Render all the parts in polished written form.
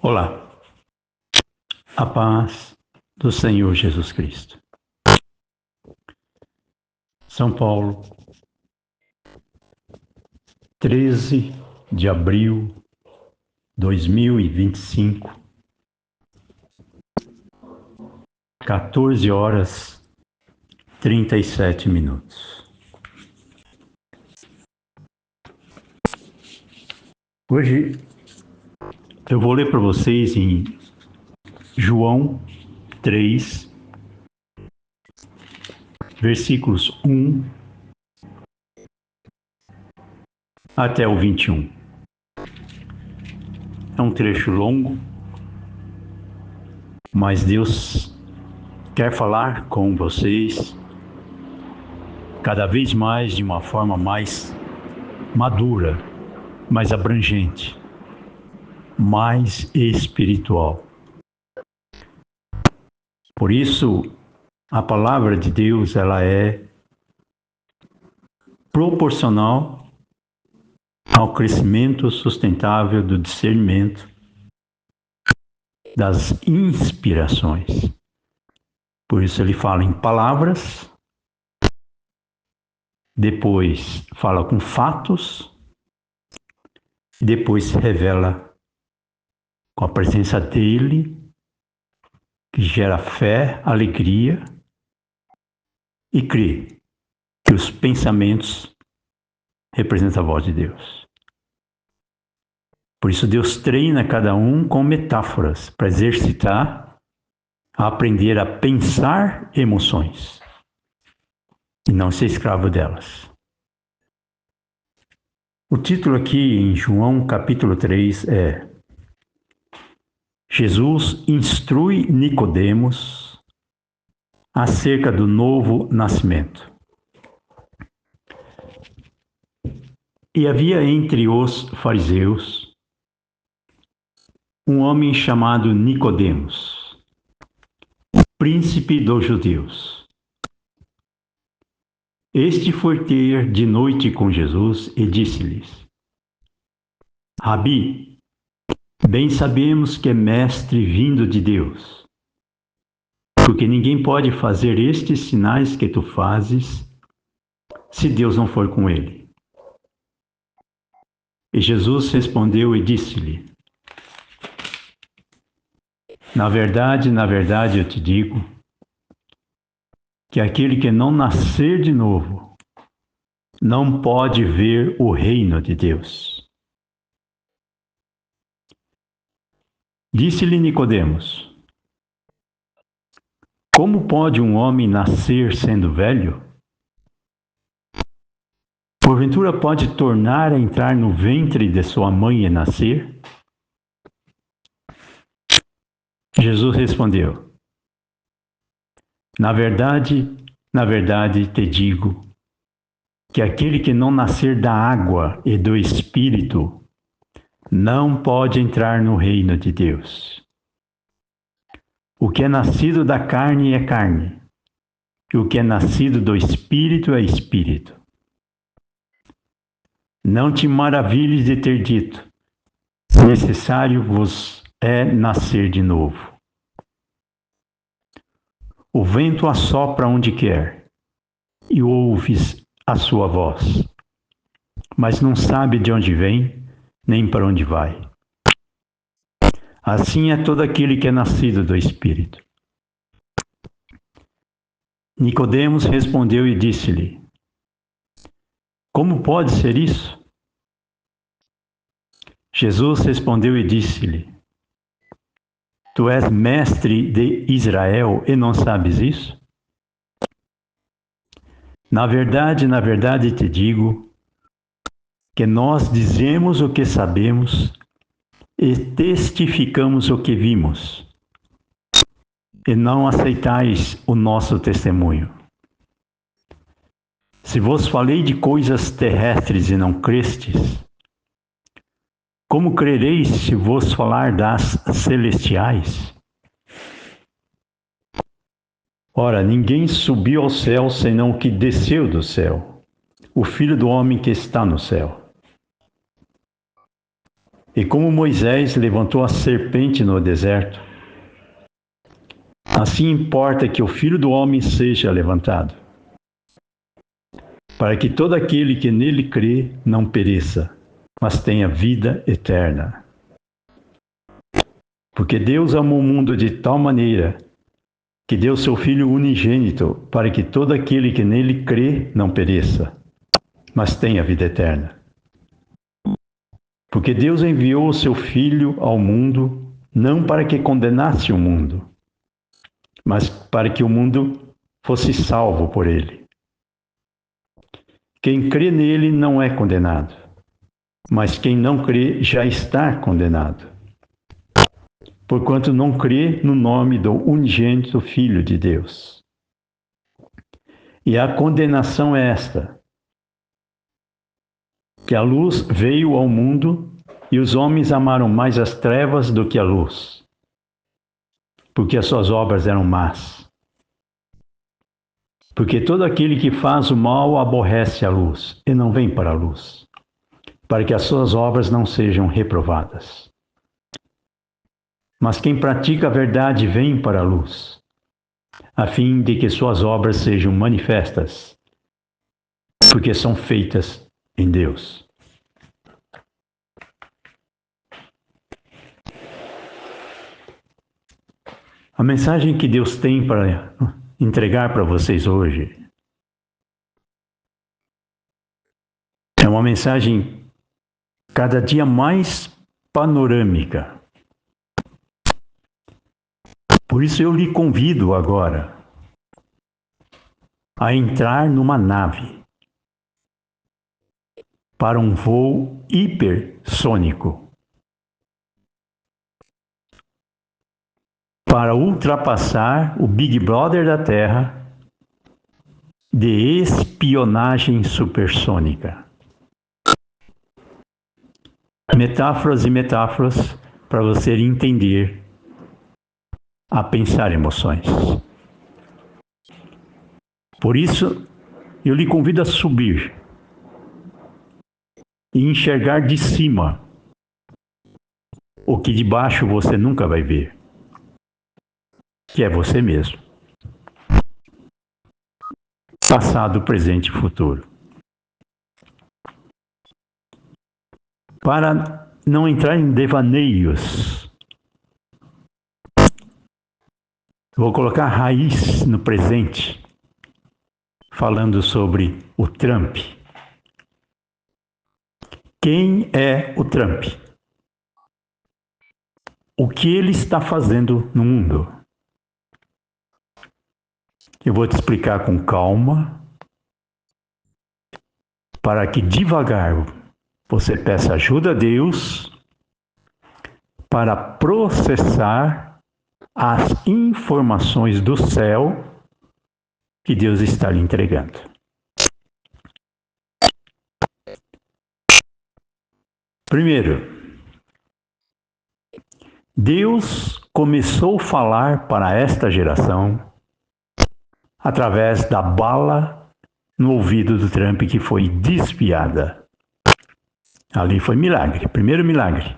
Olá, a paz do Senhor Jesus Cristo. São Paulo, 13 de abril de 2025, 14 horas 37 minutos. Hoje eu vou ler para vocês em João 3, versículos 1 até o 21. É um trecho longo, mas Deus quer falar com vocês cada vez mais de uma forma mais madura, mais abrangente, mais espiritual. Por isso, a palavra de Deus, ela é proporcional ao crescimento sustentável do discernimento, das inspirações. Por isso ele fala em palavras, depois fala com fatos, depois se revela com a presença dele, que gera fé, alegria, e crê que os pensamentos representam a voz de Deus. Por isso Deus treina cada um com metáforas para exercitar a aprender a pensar emoções e não ser escravo delas. O título aqui em João capítulo 3 é Jesus instrui Nicodemos acerca do novo nascimento. E havia entre os fariseus um homem chamado Nicodemos, príncipe dos judeus. Este foi ter de noite com Jesus e disse-lhes: Rabi, bem sabemos que é mestre vindo de Deus, porque ninguém pode fazer estes sinais que tu fazes se Deus não for com ele. E Jesus respondeu e disse-lhe: na verdade, eu te digo que aquele que não nascer de novo não pode ver o reino de Deus. Disse-lhe Nicodemos: como pode um homem nascer sendo velho? Porventura pode tornar a entrar no ventre de sua mãe e nascer? Jesus respondeu: na verdade, te digo que aquele que não nascer da água e do Espírito não pode entrar no reino de Deus. O que é nascido da carne é carne, e o que é nascido do Espírito é Espírito. Não te maravilhes de ter dito: necessário vos é nascer de novo. O vento assopra onde quer, e ouves a sua voz, mas não sabe de onde vem, nem para onde vai. Assim é todo aquele que é nascido do Espírito. Nicodemos respondeu e disse-lhe: como pode ser isso? Jesus respondeu e disse-lhe: tu és mestre de Israel e não sabes isso? Na verdade te digo que nós dizemos o que sabemos e testificamos o que vimos, e não aceitais o nosso testemunho. Se vos falei de coisas terrestres e não crestes, como crereis se vos falar das celestiais? Ora, ninguém subiu ao céu senão o que desceu do céu, o Filho do homem que está no céu. E como Moisés levantou a serpente no deserto, assim importa que o Filho do Homem seja levantado, para que todo aquele que nele crê não pereça, mas tenha vida eterna. Porque Deus amou o mundo de tal maneira que deu seu Filho unigênito, para que todo aquele que nele crê não pereça, mas tenha vida eterna. Porque Deus enviou o seu Filho ao mundo, não para que condenasse o mundo, mas para que o mundo fosse salvo por ele. Quem crê nele não é condenado, mas quem não crê já está condenado, porquanto não crê no nome do unigênito Filho de Deus. E a condenação é esta: que a luz veio ao mundo e os homens amaram mais as trevas do que a luz, porque as suas obras eram más. Porque todo aquele que faz o mal aborrece a luz e não vem para a luz, para que as suas obras não sejam reprovadas. Mas quem pratica a verdade vem para a luz, a fim de que suas obras sejam manifestas, porque são feitas em Deus. A mensagem que Deus tem para entregar para vocês hoje é uma mensagem cada dia mais panorâmica. Por isso eu lhe convido agora a entrar numa nave para um voo hipersônico, para ultrapassar o Big Brother da Terra de espionagem supersônica. Metáforas e metáforas para você entender a pensar emoções. Por isso, eu lhe convido a subir e enxergar de cima o que de baixo você nunca vai ver, que é você mesmo. Passado, presente e futuro. Para não entrar em devaneios, vou colocar raiz no presente, falando sobre o Trump. Quem é o Trump? O que ele está fazendo no mundo? Eu vou te explicar com calma, para que devagar você peça ajuda a Deus para processar as informações do céu que Deus está lhe entregando. Primeiro, Deus começou a falar para esta geração através da bala no ouvido do Trump que foi desviada. Ali foi milagre, primeiro milagre.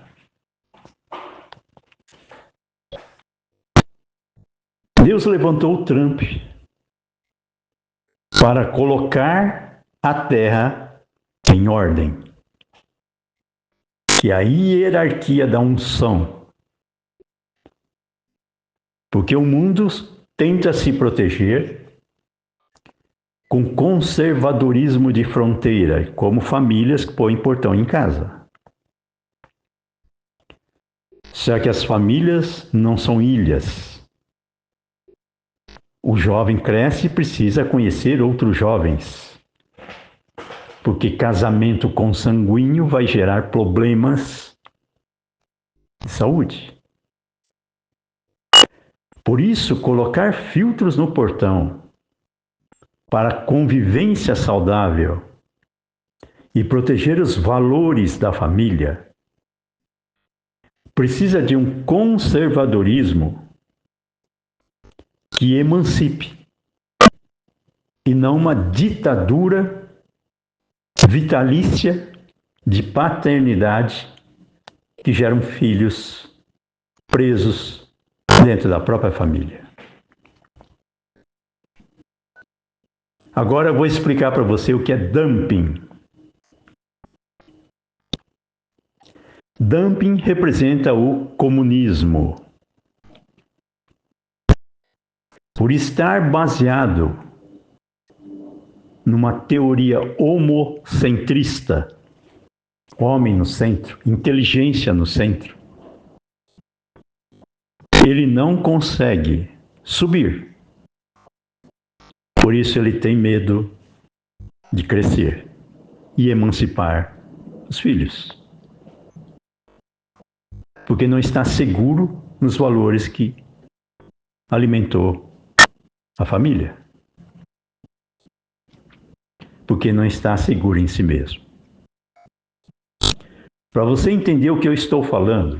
Deus levantou o Trump para colocar a terra em ordem. Que é a hierarquia da unção. Porque o mundo tenta se proteger com conservadorismo de fronteira, como famílias que põem portão em casa. Só que as famílias não são ilhas. O jovem cresce e precisa conhecer outros jovens, porque casamento consanguíneo vai gerar problemas de saúde. Por isso, colocar filtros no portão para convivência saudável e proteger os valores da família precisa de um conservadorismo que emancipe e não uma ditadura vitalícia de paternidade que geram filhos presos dentro da própria família. Agora eu vou explicar para você o que é dumping. Dumping representa o comunismo. Por estar baseado numa teoria homocentrista, homem no centro, inteligência no centro, ele não consegue subir. Por isso ele tem medo de crescer e emancipar os filhos. Porque não está seguro nos valores que alimentou a família. Porque não está seguro em si mesmo. Para você entender o que eu estou falando,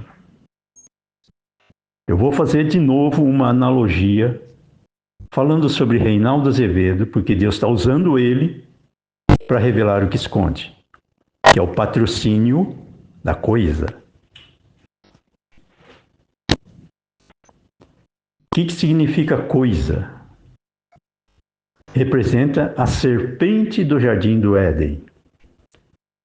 eu vou fazer de novo uma analogia falando sobre Reinaldo Azevedo, porque Deus está usando ele para revelar o que esconde, que é o patrocínio da coisa. O que significa coisa? Representa a serpente do jardim do Éden,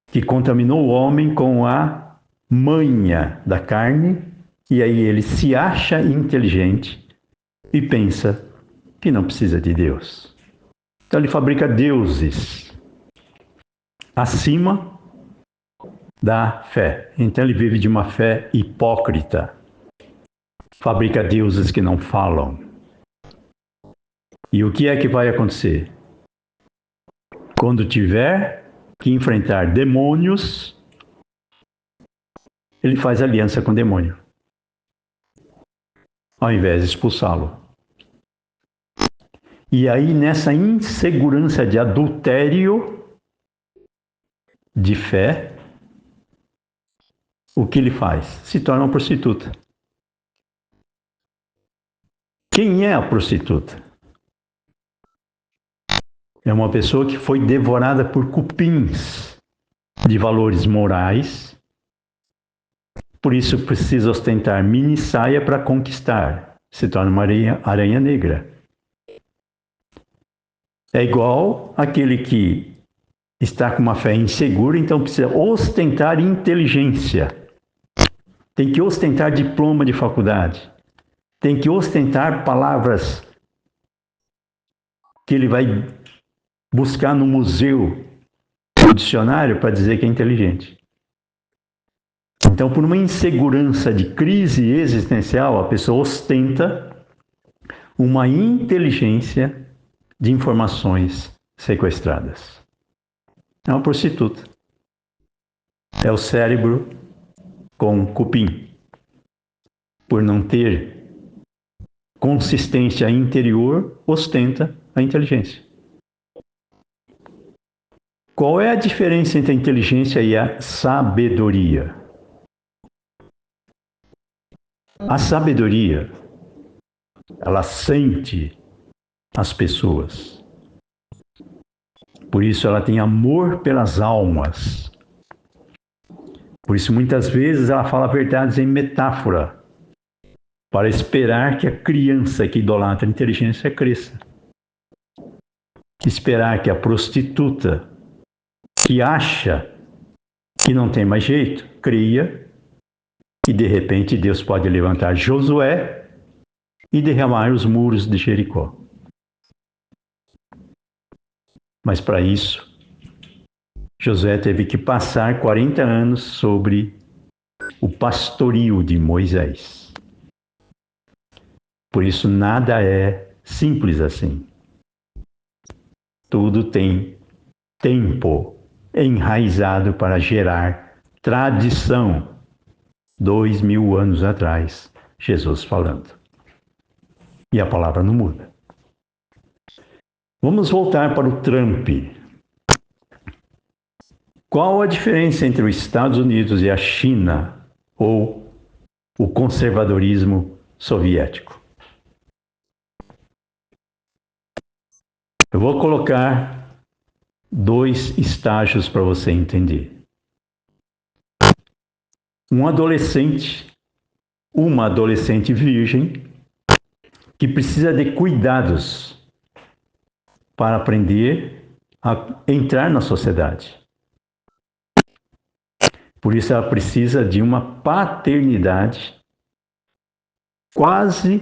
que contaminou o homem com a manha da carne, e aí ele se acha inteligente e pensa que não precisa de Deus. Então ele fabrica deuses acima da fé. Então ele vive de uma fé hipócrita. Fabrica deuses que não falam. E o que é que vai acontecer? Quando tiver que enfrentar demônios, ele faz aliança com o demônio, ao invés de expulsá-lo. E aí, nessa insegurança de adultério de fé, o que ele faz? Se torna uma prostituta. Quem é a prostituta? É uma pessoa que foi devorada por cupins de valores morais, por isso precisa ostentar mini saia para conquistar. Se torna uma aranha negra. É igual aquele que está com uma fé insegura, então precisa ostentar inteligência. Tem que ostentar diploma de faculdade. Tem que ostentar palavras que ele vai buscar no museu, no dicionário, para dizer que é inteligente. Então, por uma insegurança de crise existencial, a pessoa ostenta uma inteligência de informações sequestradas. É uma prostituta. É o cérebro com cupim. Por não ter consistência interior, ostenta a inteligência. Qual é a diferença entre a inteligência e a sabedoria? A sabedoria, ela sente as pessoas. Por isso ela tem amor pelas almas. Por isso muitas vezes ela fala verdades em metáfora, para esperar que a criança que idolatra a inteligência cresça. Esperar que a prostituta que acha que não tem mais jeito, cria, e de repente Deus pode levantar Josué e derramar os muros de Jericó. Mas para isso, Josué teve que passar 40 anos sobre o pastorio de Moisés. Por isso nada é simples assim. Tudo tem tempo enraizado para gerar tradição. 2000 anos atrás, Jesus falando. E a palavra não muda. Vamos voltar para o Trump. Qual a diferença entre os Estados Unidos e a China ou o conservadorismo soviético? Eu vou colocar 2 estágios para você entender. um adolescente, uma adolescente virgem, que precisa de cuidados para aprender a entrar na sociedade. Por isso ela precisa de uma paternidade quase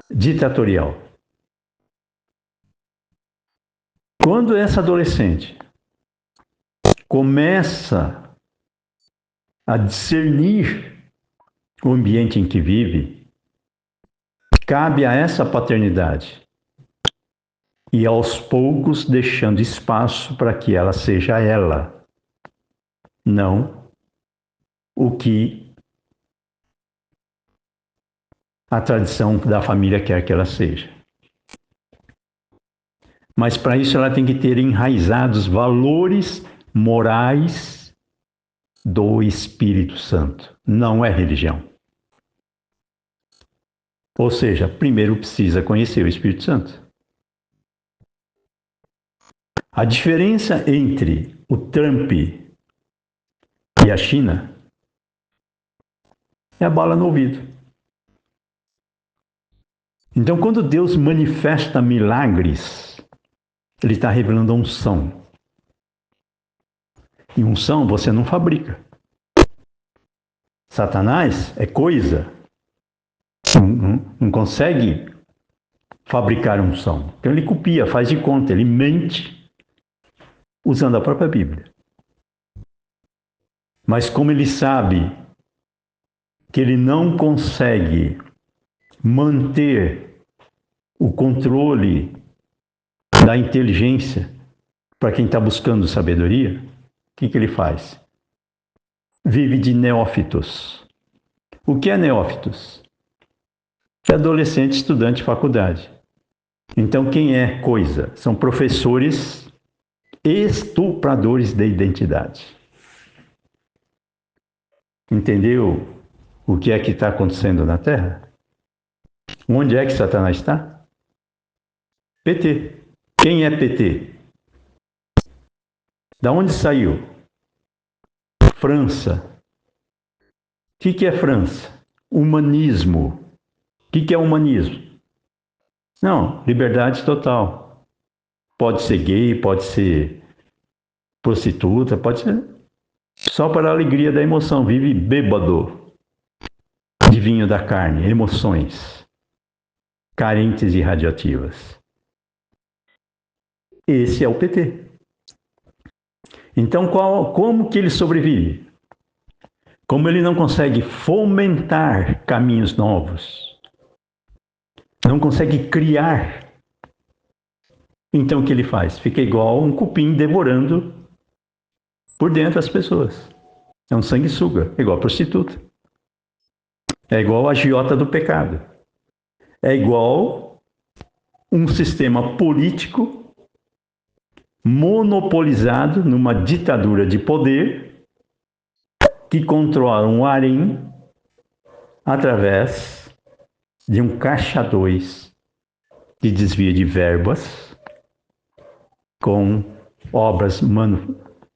ditatorial. Quando essa adolescente começa a discernir o ambiente em que vive, cabe a essa paternidade e aos poucos deixando espaço para que ela seja ela, não o que a tradição da família quer que ela seja. Mas para isso ela tem que ter enraizados valores morais do Espírito Santo. Não é religião. Ou seja, primeiro precisa conhecer o Espírito Santo. A diferença entre o Trump e a China é a bala no ouvido. Então, quando Deus manifesta milagres, Ele está revelando a unção. E unção você não fabrica. Satanás é coisa. Não consegue fabricar unção. Então ele copia, faz de conta, ele mente usando a própria Bíblia. Mas como ele sabe que ele não consegue manter o controle da inteligência para quem está buscando sabedoria, o que ele faz? Vive de neófitos. O que é neófitos? É adolescente, estudante de faculdade. Então quem é coisa? São professores estupradores da identidade. Entendeu o que é que está acontecendo na Terra? Onde é que Satanás está? PT. Quem é PT? Da onde saiu? França. O que é França? Humanismo. O que é humanismo? Não, liberdade total. Pode ser gay, pode ser prostituta, pode ser só para a alegria da emoção. Vive bêbado de vinho da carne, emoções carentes e radioativas. Esse é o PT. Então, como que ele sobrevive? Como ele não consegue fomentar caminhos novos, não consegue criar, então o que ele faz? Fica igual um cupim devorando por dentro as pessoas. É um sanguessuga, é igual a prostituta. É igual a agiota do pecado. É igual um sistema político monopolizado numa ditadura de poder que controla um harém através de um caixa 2 de desvio de verbas com obras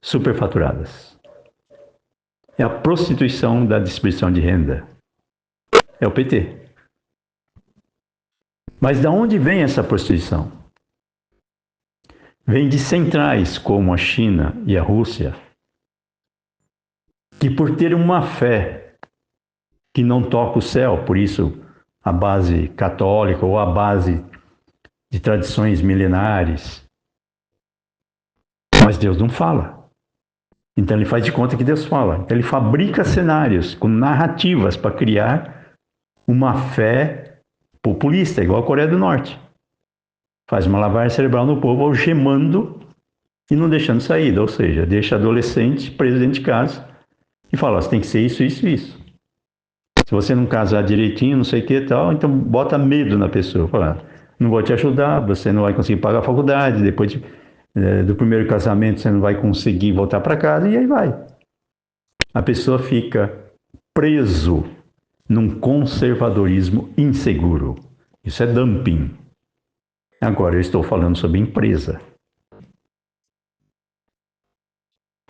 superfaturadas. É a prostituição da distribuição de renda. É o PT. Mas de onde vem essa prostituição? Vem de centrais como a China e a Rússia, que por ter uma fé que não toca o céu, por isso a base católica ou a base de tradições milenares, mas Deus não fala. Então ele faz de conta que Deus fala. Então ele fabrica cenários com narrativas para criar uma fé populista, igual a Coreia do Norte. Faz uma lavagem cerebral no povo, algemando e não deixando saída. Ou seja, deixa adolescente preso dentro de casa e fala, você tem que ser isso, isso, isso. Se você não casar direitinho, não sei o que e tal, então bota medo na pessoa. Fala, não vou te ajudar, você não vai conseguir pagar a faculdade, depois do primeiro casamento você não vai conseguir voltar para casa e aí vai. A pessoa fica preso num conservadorismo inseguro. Isso é dumping. Agora eu estou falando sobre empresa.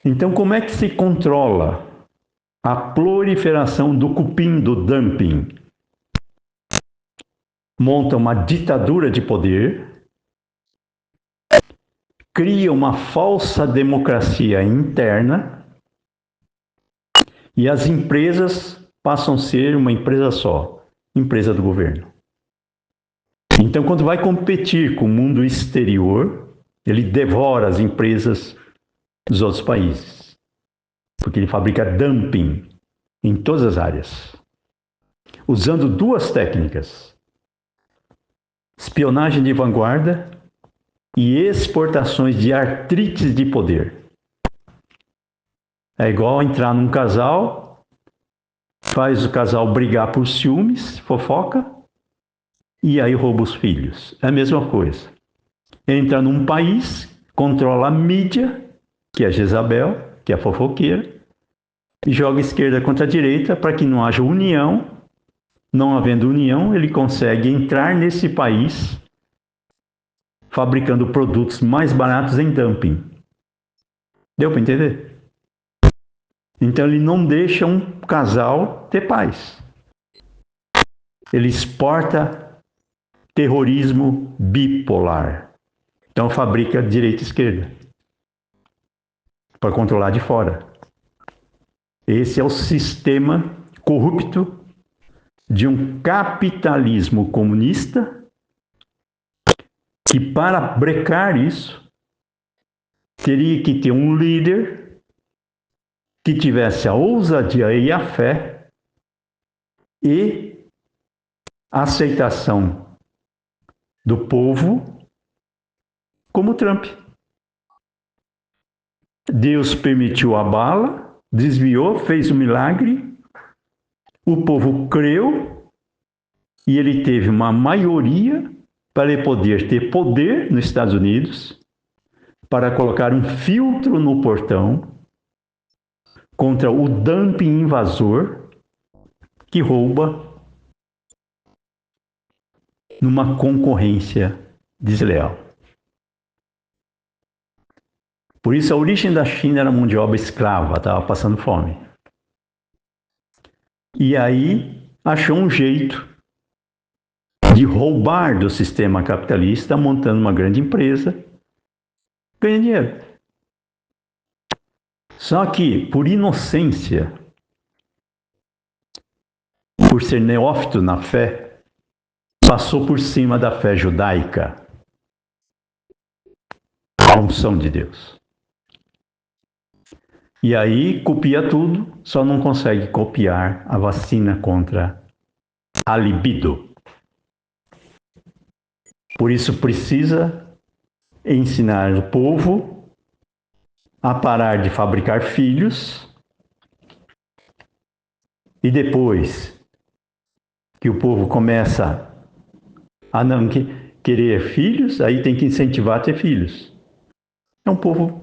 Então, como é que se controla a proliferação do cupim, do dumping? Monta uma ditadura de poder, cria uma falsa democracia interna e as empresas passam a ser uma empresa só, empresa do governo. Então, quando vai competir com o mundo exterior, ele devora as empresas dos outros países, porque ele fabrica dumping em todas as áreas, usando duas técnicas: espionagem de vanguarda e exportações de artrites de poder. É igual entrar num casal, faz o casal brigar por ciúmes, fofoca, e aí rouba os filhos. É a mesma coisa. Entra num país, controla a mídia, que é Jezabel, que é a fofoqueira, e joga a esquerda contra a direita para que não haja união. Não havendo união, ele consegue entrar nesse país fabricando produtos mais baratos em dumping. Deu para entender? Então ele não deixa um casal ter paz. Ele exporta terrorismo bipolar. Então fabrica direita e esquerda para controlar de fora. Esse é o sistema corrupto de um capitalismo comunista que, para brecar isso, teria que ter um líder que tivesse a ousadia e a fé e a aceitação do povo, como Trump. Deus permitiu a bala, desviou, fez um milagre, o povo creu e ele teve uma maioria para ele poder ter poder nos Estados Unidos, para colocar um filtro no portão contra o dumping invasor que rouba numa concorrência desleal. Por isso a origem da China era mão de obra escrava, estava passando fome. E aí achou um jeito de roubar do sistema capitalista, montando uma grande empresa, ganhando dinheiro. Só que, por inocência, por ser neófito na fé, passou por cima da fé judaica, a unção de Deus. E aí copia tudo, só não consegue copiar a vacina contra a libido. Por isso precisa ensinar o povo a parar de fabricar filhos e depois que o povo começa a não querer filhos, aí tem que incentivar a ter filhos. É um povo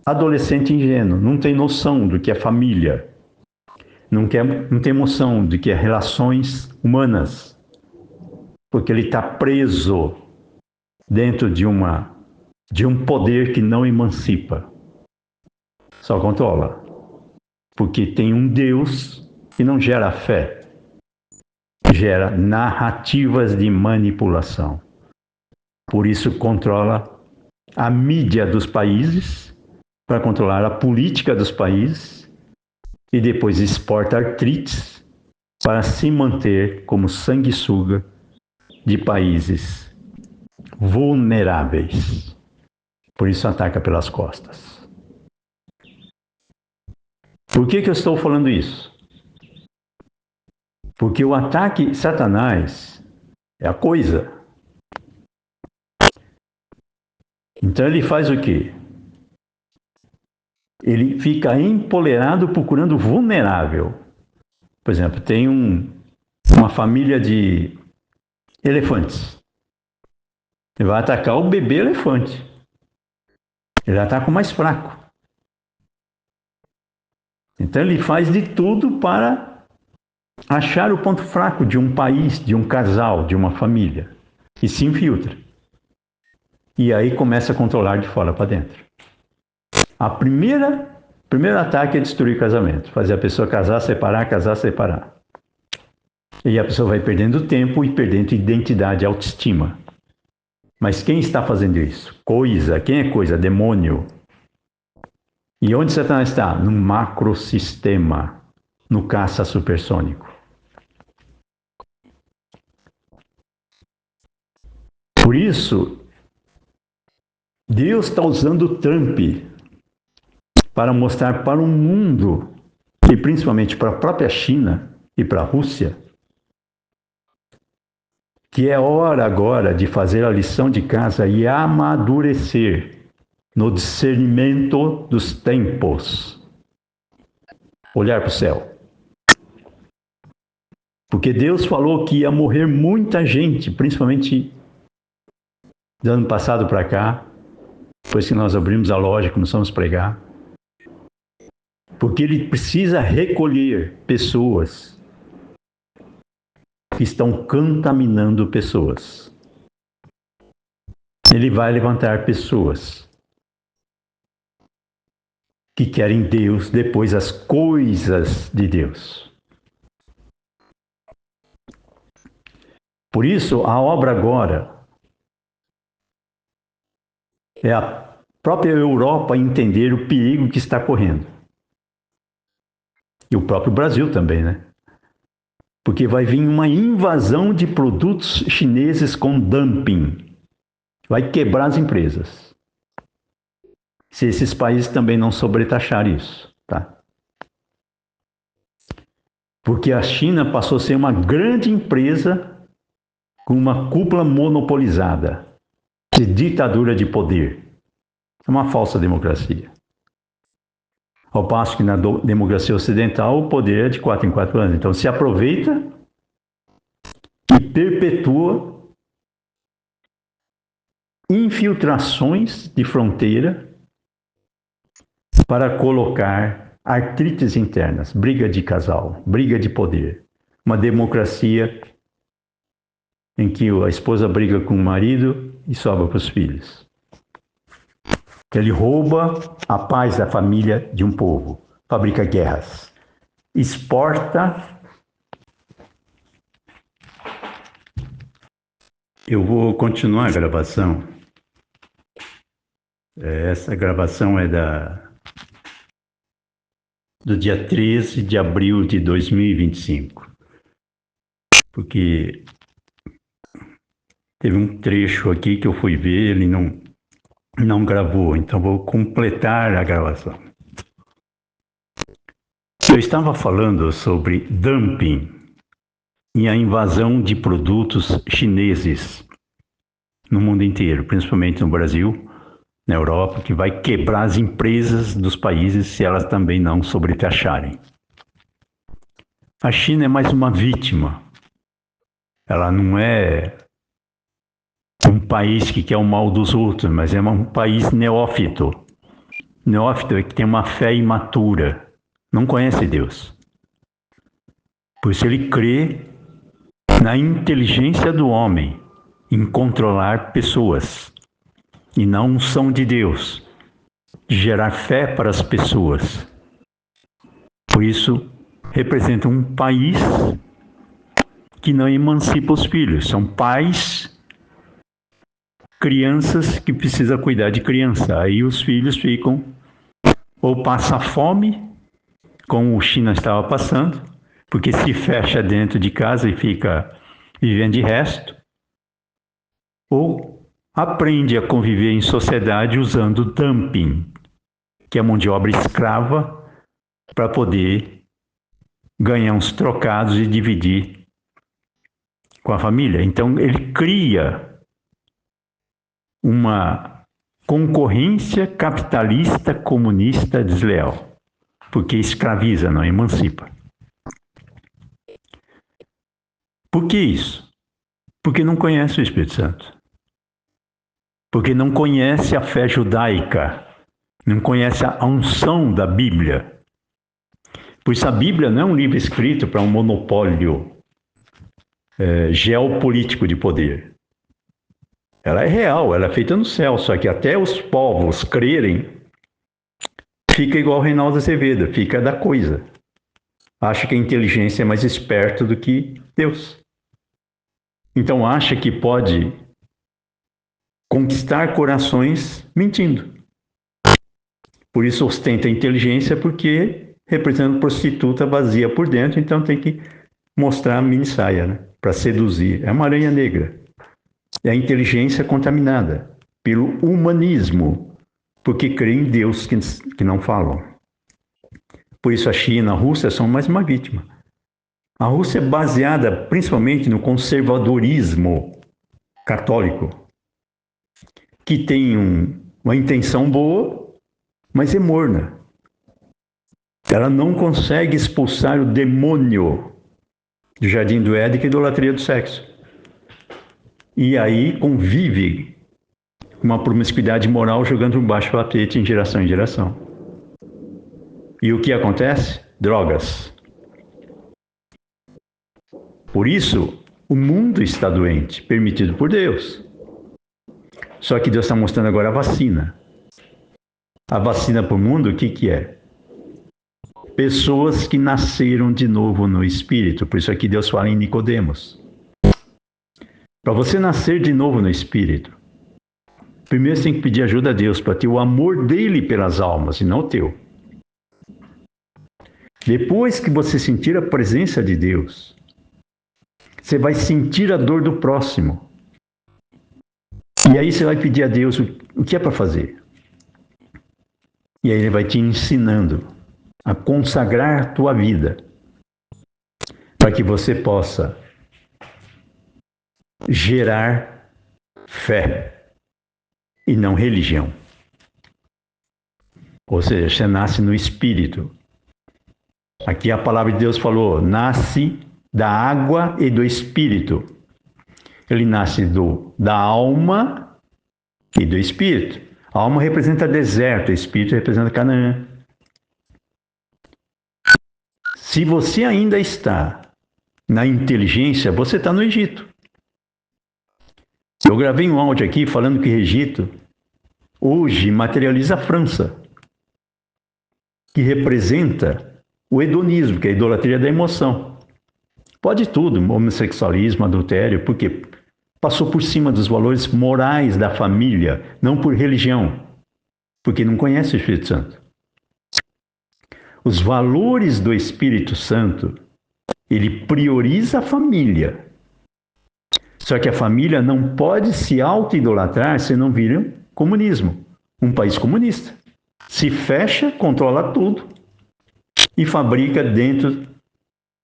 adolescente ingênuo, não tem noção do que é família, não tem noção do que é relações humanas, porque ele está preso dentro de um poder que não emancipa, só controla, porque tem um Deus que não gera fé, gera narrativas de manipulação. Por isso controla a mídia dos países, para controlar a política dos países e depois exporta artrites para se manter como sanguessuga de países vulneráveis. Por isso ataca pelas costas. Por que eu estou falando isso? Porque o ataque Satanás é a coisa. Então ele faz o quê? Ele fica empolerado procurando vulnerável. Por exemplo, tem uma família de elefantes. Ele vai atacar o bebê elefante. Ele ataca o mais fraco. Então ele faz de tudo para achar o ponto fraco de um país, de um casal, de uma família. E se infiltra. E aí começa a controlar de fora para dentro. primeiro ataque é destruir o casamento, fazer a pessoa casar, separar. E a pessoa vai perdendo tempo e perdendo identidade, autoestima. Mas quem está fazendo isso? Quem é coisa? Demônio. E onde Satanás está? No macrosistema, no caça supersônico. Por isso, Deus está usando Trump para mostrar para o mundo, e principalmente para a própria China e para a Rússia, que é hora agora de fazer a lição de casa e amadurecer no discernimento dos tempos. Olhar para o céu. Porque Deus falou que ia morrer muita gente, principalmente do ano passado para cá, depois que nós abrimos a loja, começamos a pregar. Porque Ele precisa recolher pessoas que estão contaminando pessoas. Ele vai levantar pessoas que querem Deus, depois as coisas de Deus. Por isso, a obra agora é a própria Europa entender o perigo que está correndo. E o próprio Brasil também, né? Porque vai vir uma invasão de produtos chineses com dumping. Vai quebrar as empresas. Se esses países também não sobretaxarem isso, tá? Porque a China passou a ser uma grande empresa com uma cúpula monopolizada, de ditadura de poder. É uma falsa democracia. Ao passo que na democracia ocidental o poder é de 4 em 4 anos. Então se aproveita e perpetua infiltrações de fronteira para colocar artrites internas, briga de casal, briga de poder. Uma democracia em que a esposa briga com o marido e sobra para os filhos. Ele rouba a paz da família de um povo, fabrica guerras, exporta. Eu vou continuar a gravação. Essa gravação é do dia 13 de abril de 2025. Porque teve um trecho aqui que eu fui ver, ele não gravou, então vou completar a gravação. Eu estava falando sobre dumping e a invasão de produtos chineses no mundo inteiro, principalmente no Brasil, na Europa, que vai quebrar as empresas dos países se elas também não sobretaxarem. A China é mais uma vítima. Ela não é um país que quer o mal dos outros, mas é um país neófito. Neófito é que tem uma fé imatura, não conhece Deus. Por isso ele crê na inteligência do homem em controlar pessoas e na unção de Deus, de gerar fé para as pessoas. Por isso representa um país que não emancipa os filhos, são pais, crianças que precisam cuidar de criança. Aí os filhos ficam ou passa fome, como o China estava passando, porque se fecha dentro de casa e fica vivendo de resto, ou aprende a conviver em sociedade usando dumping, que é mão de obra escrava, para poder ganhar uns trocados e dividir com a família. Então ele cria uma concorrência capitalista comunista desleal, porque escraviza, não emancipa. Por que isso? Porque não conhece o Espírito Santo. Porque não conhece a fé judaica, não conhece a unção da Bíblia. Por isso a Bíblia não é um livro escrito para um monopólio geopolítico de poder. Ela é real, ela é feita no céu, só que até os povos crerem, fica igual o Reinaldo Azevedo, fica da coisa. Acha que a inteligência é mais esperta do que Deus. Então acha que pode conquistar corações mentindo. Por isso ostenta a inteligência, porque representa prostituta vazia por dentro, então tem que mostrar a mini saia, né? Para seduzir. É uma aranha negra. É a inteligência contaminada pelo humanismo, porque crê em Deus que não falam. Por isso a China, a Rússia são mais uma vítima. A Rússia é baseada principalmente no conservadorismo católico, que tem uma intenção boa, mas é morna. Ela não consegue expulsar o demônio do Jardim do Éden, que é a idolatria do sexo. E aí convive com uma promiscuidade moral jogando um baixo tapete em geração. E o que acontece? Drogas. Por isso, o mundo está doente, permitido por Deus. Só que Deus está mostrando agora a vacina. A vacina para o mundo, o que é? Pessoas que nasceram de novo no Espírito. Por isso aqui Deus fala em Nicodemos. Para você nascer de novo no Espírito, primeiro você tem que pedir ajuda a Deus para ter o amor dele pelas almas e não o teu. Depois que você sentir a presença de Deus, você vai sentir a dor do próximo. E aí você vai pedir a Deus o que é para fazer. E aí ele vai te ensinando a consagrar a tua vida para que você possa gerar fé e não religião. Ou seja, você nasce no Espírito. Aqui a palavra de Deus falou, nasce da água e do Espírito. Ele nasce da alma e do Espírito. A alma representa deserto, o Espírito representa Canaã. Se você ainda está na inteligência, você está no Egito. Eu gravei um áudio aqui falando que o Egito hoje materializa a França, que representa o hedonismo, que é a idolatria da emoção. Pode tudo, homossexualismo, adultério, porque passou por cima dos valores morais da família, não por religião, porque não conhece o Espírito Santo. Os valores do Espírito Santo, ele prioriza a família. Só que a família não pode se auto-idolatrar se não vira um comunismo, um país comunista. Se fecha, controla tudo e fabrica dentro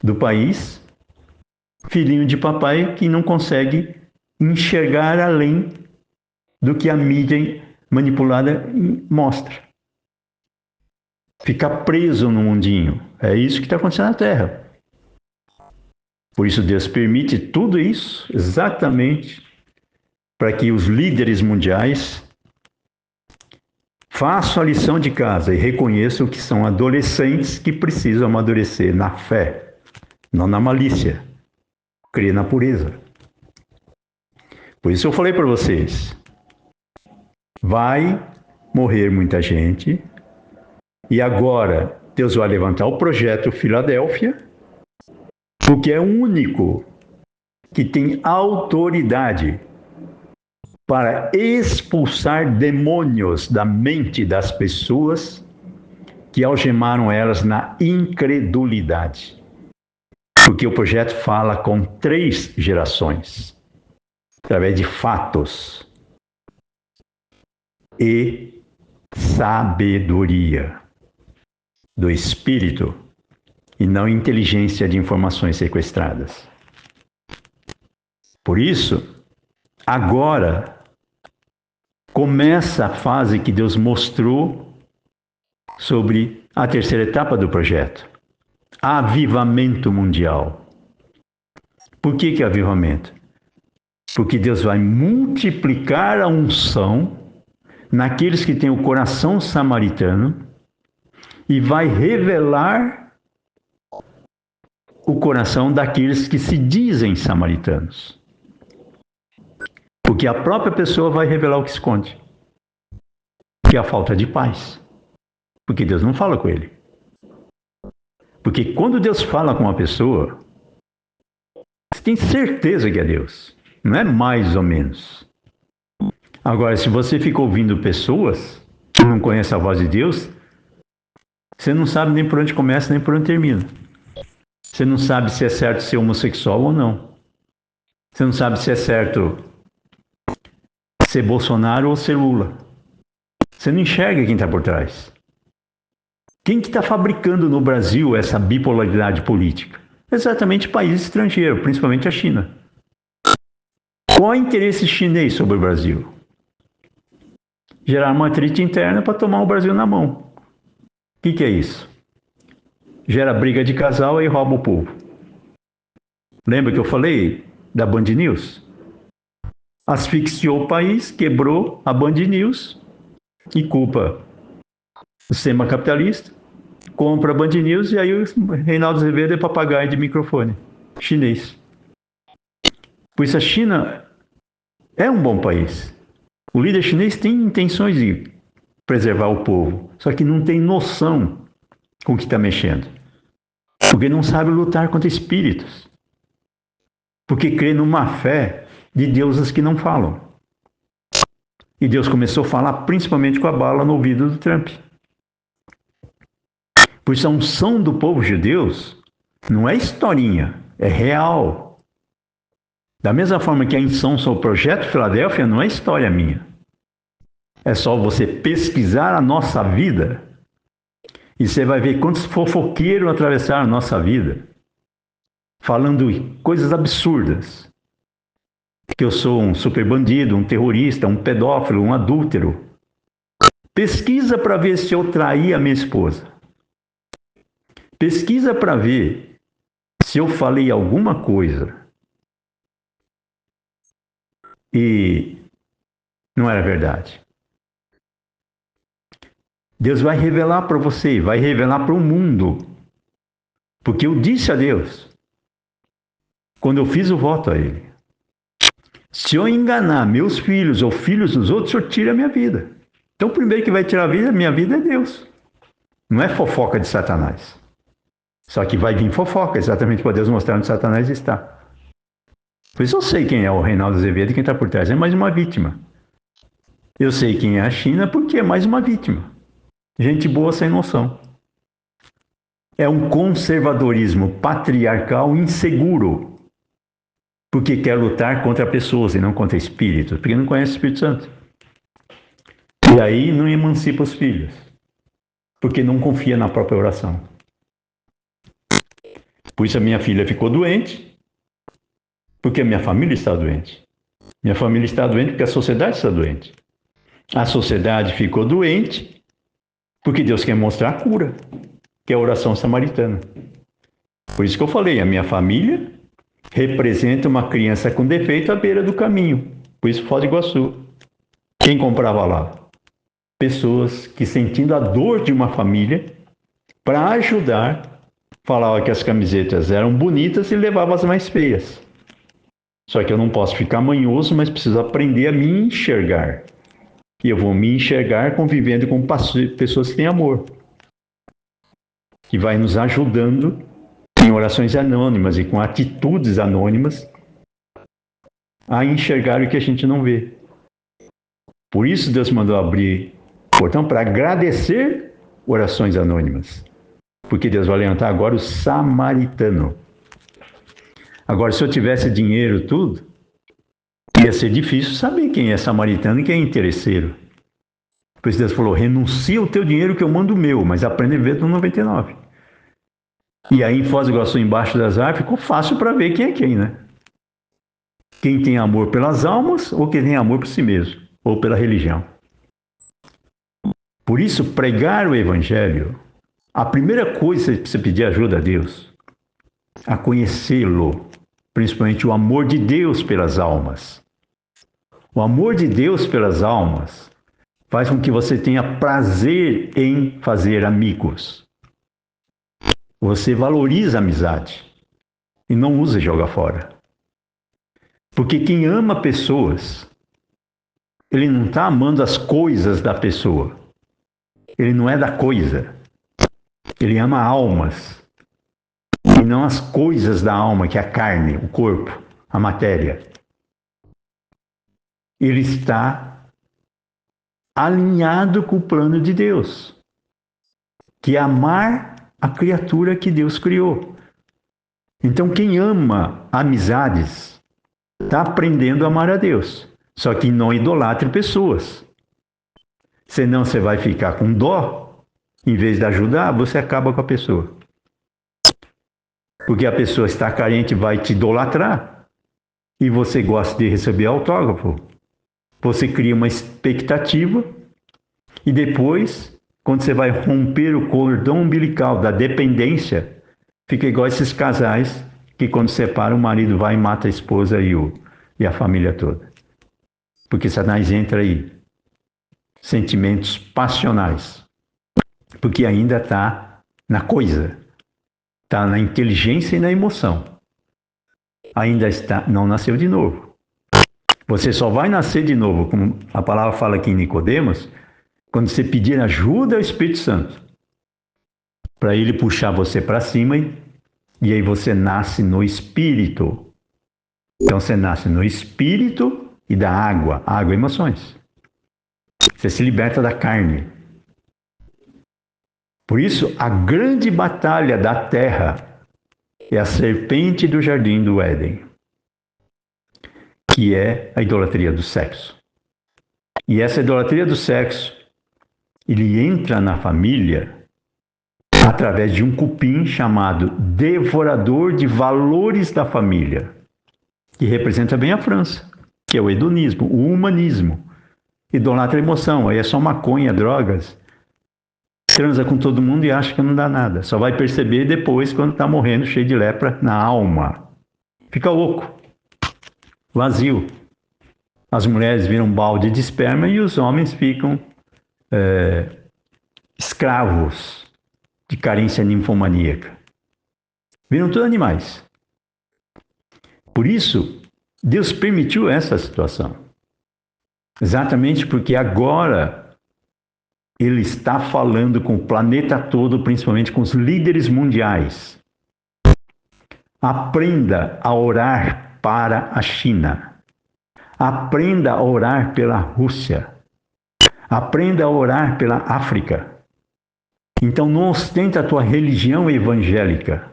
do país filhinho de papai que não consegue enxergar além do que a mídia manipulada mostra. Ficar preso no mundinho. É isso que está acontecendo na Terra. Por isso Deus permite tudo isso exatamente para que os líderes mundiais façam a lição de casa e reconheçam que são adolescentes que precisam amadurecer na fé, não na malícia, crer na pureza. Por isso eu falei para vocês, vai morrer muita gente e agora Deus vai levantar o projeto Filadélfia, porque é o único que tem autoridade para expulsar demônios da mente das pessoas que algemaram elas na incredulidade. Porque o projeto fala com 3 gerações, através de fatos e sabedoria do Espírito e não inteligência de informações sequestradas. Por isso, agora começa a fase que Deus mostrou sobre a terceira etapa do projeto. Avivamento mundial. Por que avivamento? Porque Deus vai multiplicar a unção naqueles que têm o coração samaritano e vai revelar o coração daqueles que se dizem samaritanos. Porque a própria pessoa vai revelar o que esconde, que é a falta de paz. Porque Deus não fala com ele. Porque quando Deus fala com uma pessoa, você tem certeza que é Deus. Não é mais ou menos. Agora, se você fica ouvindo pessoas que não conhecem a voz de Deus, você não sabe nem por onde começa, nem por onde termina. Você não sabe se é certo ser homossexual ou não. Você não sabe se é certo ser Bolsonaro ou ser Lula. Você não enxerga quem está por trás. Quem que está fabricando no Brasil essa bipolaridade política? Exatamente países estrangeiros, principalmente a China. Qual é o interesse chinês sobre o Brasil? Gerar uma atrito interna para tomar o Brasil na mão. O que é isso? Gera briga de casal e rouba o povo. Lembra que eu falei da Band News? Asfixiou o país, quebrou a Band News e culpa o sistema capitalista, compra a Band News e aí o Reinaldo Azevedo é papagaio de microfone chinês. Por isso a China é um bom país. O líder chinês tem intenções de preservar o povo, só que não tem noção com o que está mexendo. Porque não sabe lutar contra espíritos. Porque crê numa fé de deuses que não falam. E Deus começou a falar principalmente com a bala no ouvido do Trump. Por isso a unção do povo judeu não é historinha, é real. Da mesma forma que a unção sobre o Projeto Filadélfia não é história minha. É só você pesquisar a nossa vida e você vai ver quantos fofoqueiros atravessaram a nossa vida, falando coisas absurdas. Que eu sou um super bandido, um terrorista, um pedófilo, um adúltero. Pesquisa para ver se eu traí a minha esposa. Pesquisa para ver se eu falei alguma coisa e não era verdade. Deus vai revelar para você, vai revelar para o mundo. Porque eu disse a Deus, quando eu fiz o voto a Ele, se eu enganar meus filhos ou filhos dos outros, o Senhor tira a minha vida. Então o primeiro que vai tirar a minha vida é Deus. Não é fofoca de Satanás. Só que vai vir fofoca, exatamente para Deus mostrar onde Satanás está. Por isso eu sei quem é o Reinaldo Azevedo e quem está por trás. É mais uma vítima. Eu sei quem é a China porque é mais uma vítima. Gente boa sem noção. É um conservadorismo patriarcal inseguro. Porque quer lutar contra pessoas e não contra espíritos. Porque não conhece o Espírito Santo. E aí não emancipa os filhos. Porque não confia na própria oração. Por isso a minha filha ficou doente. Porque a minha família está doente. Minha família está doente porque a sociedade está doente. A sociedade ficou doente porque Deus quer mostrar a cura, que é a oração samaritana. Por isso que eu falei, a minha família representa uma criança com defeito à beira do caminho. Por isso Foz do Iguaçu. Quem comprava lá? Pessoas que, sentindo a dor de uma família, para ajudar, falavam que as camisetas eram bonitas e levavam as mais feias. Só que eu não posso ficar manhoso, mas preciso aprender a me enxergar. E eu vou me enxergar convivendo com pessoas que têm amor. Que vai nos ajudando em orações anônimas e com atitudes anônimas a enxergar o que a gente não vê. Por isso Deus mandou abrir o portão para agradecer orações anônimas. Porque Deus vai levantar agora o samaritano. Agora, se eu tivesse dinheiro tudo, ia ser difícil saber quem é samaritano e quem é interesseiro. Por isso Deus falou, renuncia o teu dinheiro que eu mando o meu, mas aprende a viver no 99. E aí em Foz do Iguaçu, embaixo das árvores, ficou fácil para ver quem é quem, né? Quem tem amor pelas almas ou quem tem amor por si mesmo, ou pela religião. Por isso, pregar o Evangelho, a primeira coisa que você pedir ajuda a Deus, a conhecê-lo, principalmente o amor de Deus pelas almas. O amor de Deus pelas almas faz com que você tenha prazer em fazer amigos. Você valoriza a amizade e não usa e joga fora. Porque quem ama pessoas, ele não está amando as coisas da pessoa. Ele não é da coisa. Ele ama almas. E não as coisas da alma, que é a carne, o corpo, a matéria. Ele está alinhado com o plano de Deus, que é amar a criatura que Deus criou. Então, quem ama amizades está aprendendo a amar a Deus. Só que não idolatre pessoas. Senão você vai ficar com dó. Em vez de ajudar, você acaba com a pessoa. Porque a pessoa está carente e vai te idolatrar. E você gosta de receber autógrafo. Você cria uma expectativa. E depois, quando você vai romper o cordão umbilical da dependência, fica igual esses casais que quando separam, o marido vai e mata a esposa e a família toda. Porque Satanás entra aí. Sentimentos passionais. Porque ainda está na coisa. Está na inteligência e na emoção. Ainda está, não nasceu de novo. Você só vai nascer de novo, como a palavra fala aqui em Nicodemos, quando você pedir ajuda ao Espírito Santo. Para ele puxar você para cima e aí você nasce no Espírito. Então você nasce no Espírito e da água. Água é emoções. Você se liberta da carne. Por isso, a grande batalha da terra é a serpente do jardim do Éden, que é a idolatria do sexo. E essa idolatria do sexo, ele entra na família através de um cupim chamado devorador de valores da família, que representa bem a França, que é o hedonismo, o humanismo. Idolatra a emoção, aí é só maconha, drogas, transa com todo mundo e acha que não dá nada. Só vai perceber depois quando está morrendo cheio de lepra na alma. Fica louco, vazio. As mulheres viram um balde de esperma e os homens ficam escravos de carência ninfomaníaca. Viram tudo animais. Por isso, Deus permitiu essa situação. Exatamente porque agora Ele está falando com o planeta todo, principalmente com os líderes mundiais. Aprenda a orar para a China. Aprenda a orar pela Rússia. Aprenda a orar pela África. Então não ostenta a tua religião evangélica,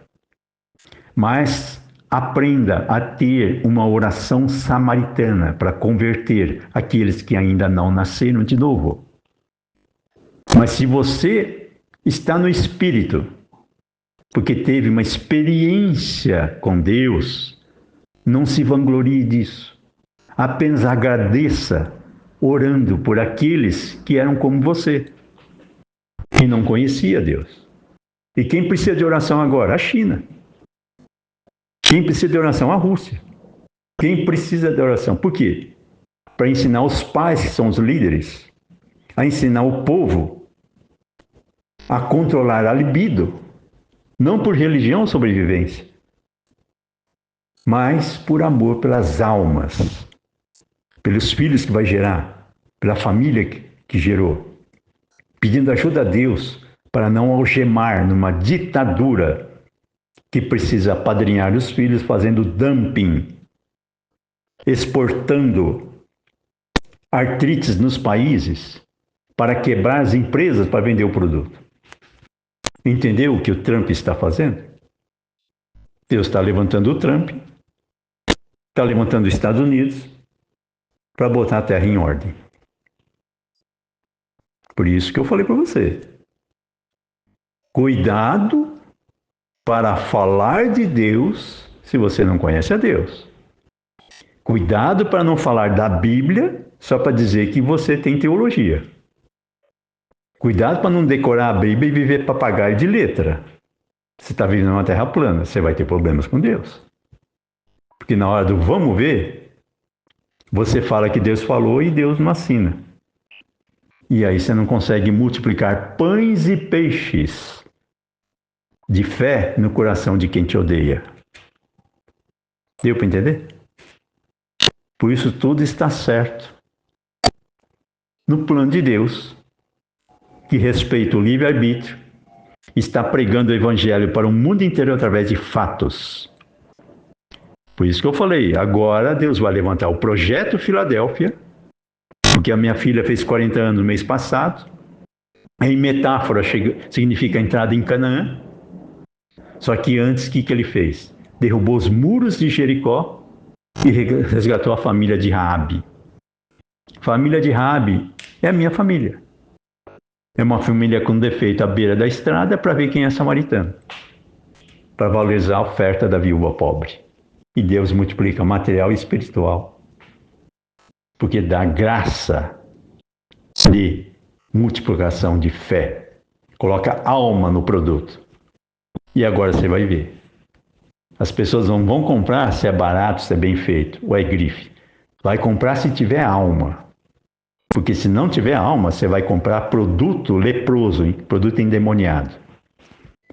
mas aprenda a ter uma oração samaritana para converter aqueles que ainda não nasceram de novo. Mas se você está no Espírito, porque teve uma experiência com Deus, não se vanglorie disso. Apenas agradeça orando por aqueles que eram como você, que não conhecia Deus. E quem precisa de oração agora? A China. Quem precisa de oração? A Rússia. Quem precisa de oração? Por quê? Para ensinar os pais, que são os líderes, a ensinar o povo a controlar a libido, não por religião ou sobrevivência, mas por amor pelas almas, pelos filhos que vai gerar, pela família que gerou, pedindo ajuda a Deus para não algemar numa ditadura que precisa apadrinhar os filhos fazendo dumping, exportando artrites nos países para quebrar as empresas para vender o produto. Entendeu o que o Trump está fazendo? Deus está levantando o Trump, está levantando os Estados Unidos para botar a terra em ordem. Por isso que eu falei para você. Cuidado para falar de Deus se você não conhece a Deus. Cuidado para não falar da Bíblia só para dizer que você tem teologia. Cuidado para não decorar a Bíblia e viver papagaio de letra. Você está vivendo numa terra plana, você vai ter problemas com Deus. Porque na hora do vamos ver, você fala que Deus falou e Deus não assina. E aí você não consegue multiplicar pães e peixes de fé no coração de quem te odeia. Deu para entender? Por isso tudo está certo no plano de Deus. que respeita o livre-arbítrio, está pregando o evangelho para o mundo inteiro através de fatos. Por isso que eu falei, agora Deus vai levantar o projeto Filadélfia, porque a minha filha fez 40 anos no mês passado. Em metáfora significa entrada em Canaã. Só que antes, o que ele fez? Derrubou os muros de Jericó e resgatou a família de Raabe. Família de Raabe é a minha família. É uma família com defeito à beira da estrada para ver quem é samaritano. Para valorizar a oferta da viúva pobre. E Deus multiplica material e espiritual. Porque dá graça de multiplicação de fé. Coloca alma no produto. E agora você vai ver. As pessoas não vão comprar se é barato, se é bem feito, ou é grife. Vai comprar se tiver alma. Porque se não tiver alma, você vai comprar produto leproso, hein? Produto endemoniado.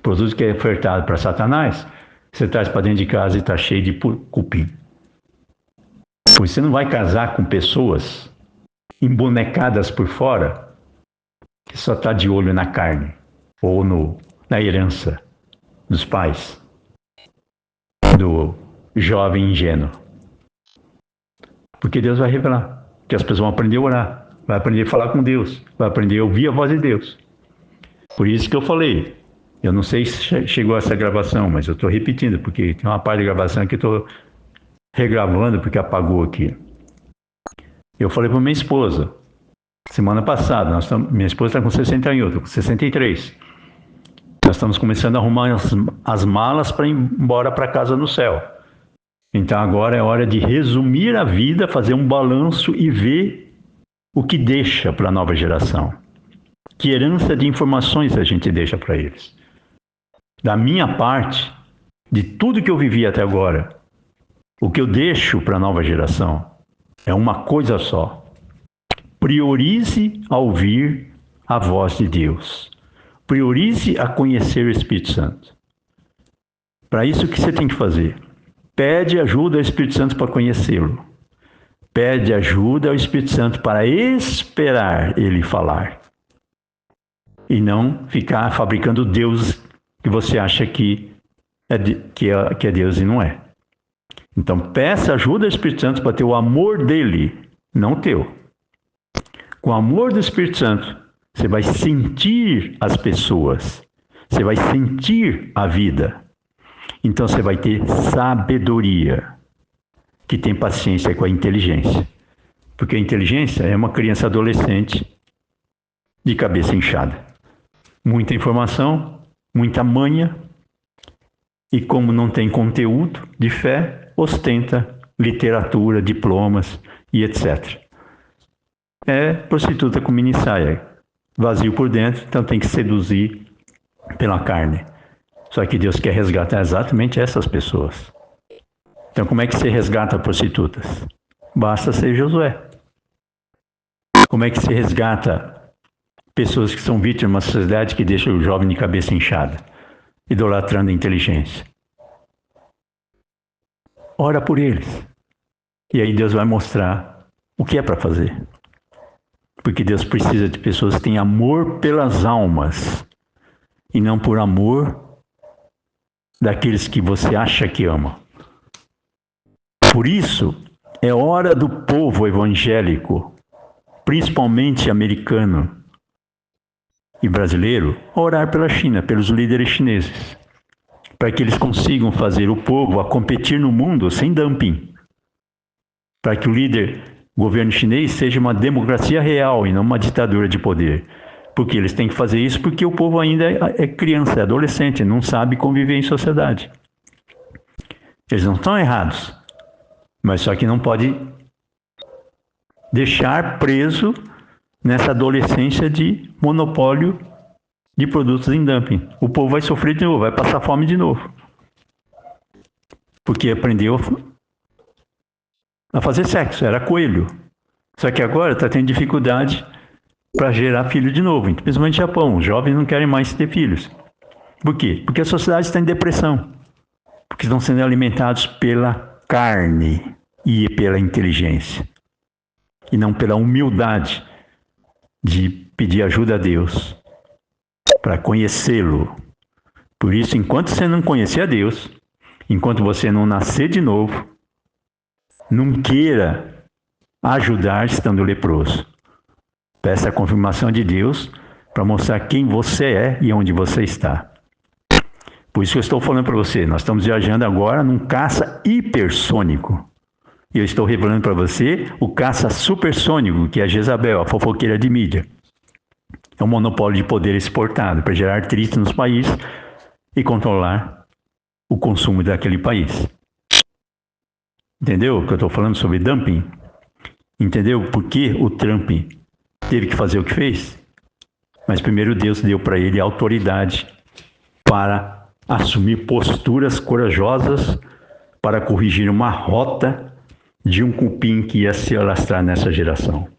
Produto que é ofertado para Satanás, você traz para dentro de casa e está cheio de cupim. Porque você não vai casar com pessoas embonecadas por fora, que só está de olho na carne, ou na herança dos pais, do jovem ingênuo. Porque Deus vai revelar, que as pessoas vão aprender a orar, vai aprender a falar com Deus, vai aprender a ouvir a voz de Deus. Por isso que eu falei, eu não sei se chegou essa gravação, mas eu estou repetindo, porque tem uma parte de gravação que eu estou regravando, porque apagou aqui. Eu falei para minha esposa, semana passada, minha esposa está com 61, eu estou com 63. Nós estamos começando a arrumar as malas para ir embora para casa no céu. Então agora é hora de resumir a vida, fazer um balanço e ver o que deixa para a nova geração. Que herança de informações a gente deixa para eles. Da minha parte, de tudo que eu vivi até agora, o que eu deixo para a nova geração é uma coisa só. Priorize a ouvir a voz de Deus. Priorize a conhecer o Espírito Santo. Para isso, o que você tem que fazer? Pede ajuda ao Espírito Santo para conhecê-lo. Pede ajuda ao Espírito Santo para esperar ele falar. E não ficar fabricando deuses que você acha que é Deus e não é. Então, peça ajuda ao Espírito Santo para ter o amor dele, não o teu. Com o amor do Espírito Santo, você vai sentir as pessoas. Você vai sentir a vida. Então você vai ter sabedoria, que tem paciência com a inteligência. Porque a inteligência é uma criança adolescente de cabeça inchada. Muita informação, muita manha, e como não tem conteúdo de fé, ostenta literatura, diplomas e etc. É prostituta com mini saia, vazio por dentro, então tem que seduzir pela carne. Só que Deus quer resgatar exatamente essas pessoas. Então como é que se resgata prostitutas? Basta ser Josué. Como é que se resgata pessoas que são vítimas de uma sociedade que deixa o jovem de cabeça inchada, idolatrando a inteligência? Ora por eles. E aí Deus vai mostrar o que é para fazer. Porque Deus precisa de pessoas que têm amor pelas almas e não por amor daqueles que você acha que ama. Por isso, é hora do povo evangélico, principalmente americano e brasileiro, orar pela China, pelos líderes chineses, para que eles consigam fazer o povo a competir no mundo sem dumping, para que o governo chinês seja uma democracia real e não uma ditadura de poder. Porque eles têm que fazer isso porque o povo ainda é criança, é adolescente, não sabe conviver em sociedade. Eles não estão errados, mas só que não pode deixar preso nessa adolescência de monopólio de produtos em dumping. O povo vai sofrer de novo, vai passar fome de novo. Porque aprendeu a fazer sexo, era coelho. Só que agora está tendo dificuldade para gerar filho de novo, principalmente no Japão. Os jovens não querem mais ter filhos. Por quê? Porque a sociedade está em depressão. Porque estão sendo alimentados pela carne e pela inteligência. E não pela humildade de pedir ajuda a Deus para conhecê-lo. Por isso, enquanto você não conhecer a Deus, enquanto você não nascer de novo, não queira ajudar estando leproso. Peça a confirmação de Deus para mostrar quem você é e onde você está. Por isso que eu estou falando para você, nós estamos viajando agora num caça hipersônico. E eu estou revelando para você o caça supersônico, que é a Jezabel, a fofoqueira de mídia. É um monopólio de poder exportado para gerar atrito nos países e controlar o consumo daquele país. Entendeu o que eu estou falando sobre dumping? Entendeu por que o Trump teve que fazer o que fez? Mas primeiro Deus deu para ele a autoridade para assumir posturas corajosas para corrigir uma rota de um cupim que ia se alastrar nessa geração.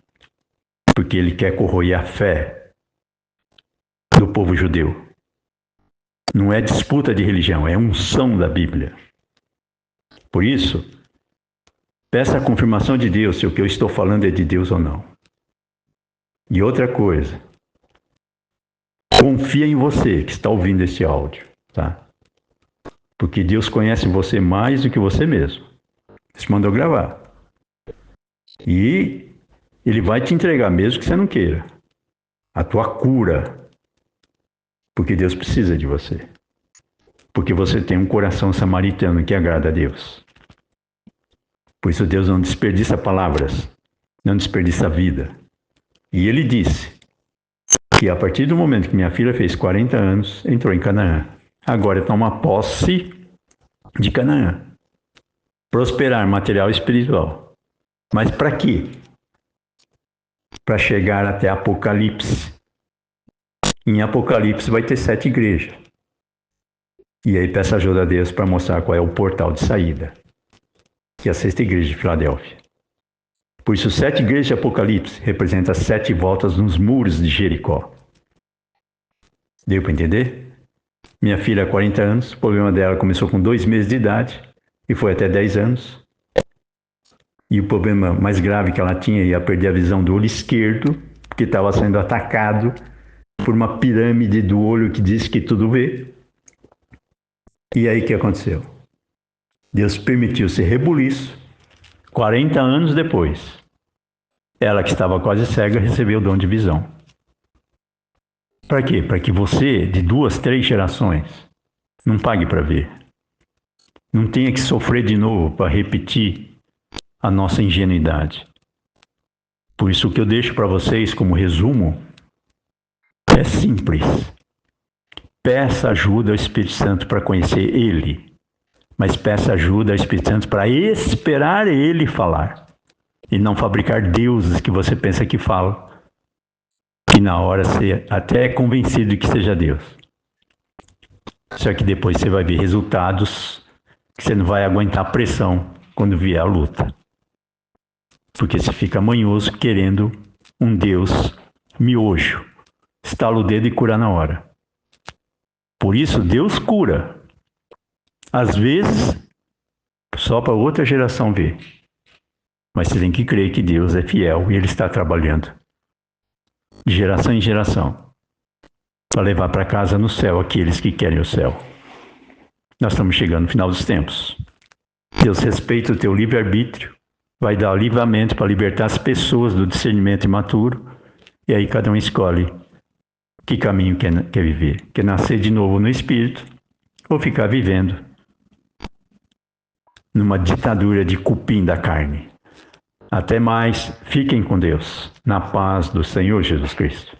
Porque ele quer corroer a fé do povo judeu. Não é disputa de religião, é unção da Bíblia. Por isso, peça a confirmação de Deus se o que eu estou falando é de Deus ou não. E outra coisa, confia em você que está ouvindo esse áudio, tá? Porque Deus conhece você mais do que você mesmo. Ele mandou gravar. E Ele vai te entregar, mesmo que você não queira, a tua cura. Porque Deus precisa de você. Porque você tem um coração samaritano que agrada a Deus. Por isso Deus não desperdiça palavras, não desperdiça vida. E Ele disse que a partir do momento que minha filha fez 40 anos, entrou em Canaã. Agora toma posse de Canaã. Prosperar material e espiritual. Mas para quê? Para chegar até Apocalipse. Em Apocalipse vai ter 7 igrejas. E aí peça ajuda a Deus para mostrar qual é o portal de saída. Que é a 6ª igreja de Filadélfia. Por isso, 7 igrejas de Apocalipse representam 7 voltas nos muros de Jericó. Deu para entender? Minha filha, há 40 anos, o problema dela começou com 2 meses de idade e foi até 10 anos. E o problema mais grave que ela tinha ia perder a visão do olho esquerdo, porque estava sendo atacado por uma pirâmide do olho que diz que tudo vê. E aí o que aconteceu? Deus permitiu esse rebuliço. 40 anos depois, ela que estava quase cega recebeu o dom de visão. Para quê? Para que você, de 2, 3 gerações, não pague para ver. Não tenha que sofrer de novo para repetir a nossa ingenuidade. Por isso o que eu deixo para vocês como resumo é simples. Peça ajuda ao Espírito Santo para conhecer Ele. Mas peça ajuda ao Espírito Santo para esperar Ele falar. E não fabricar deuses que você pensa que fala. E na hora você até é convencido de que seja Deus. Só que depois você vai ver resultados que você não vai aguentar a pressão quando vier a luta. Porque você fica manhoso querendo um Deus miojo. Estala o dedo e cura na hora. Por isso Deus cura. Às vezes, só para outra geração ver. Mas você tem que crer que Deus é fiel e Ele está trabalhando de geração em geração para levar para casa no céu aqueles que querem o céu. Nós estamos chegando no final dos tempos. Deus respeita o teu livre-arbítrio, vai dar livramento para libertar as pessoas do discernimento imaturo, e aí cada um escolhe que caminho quer viver. Quer nascer de novo no Espírito ou ficar vivendo numa ditadura de cupim da carne. Até mais, fiquem com Deus, na paz do Senhor Jesus Cristo.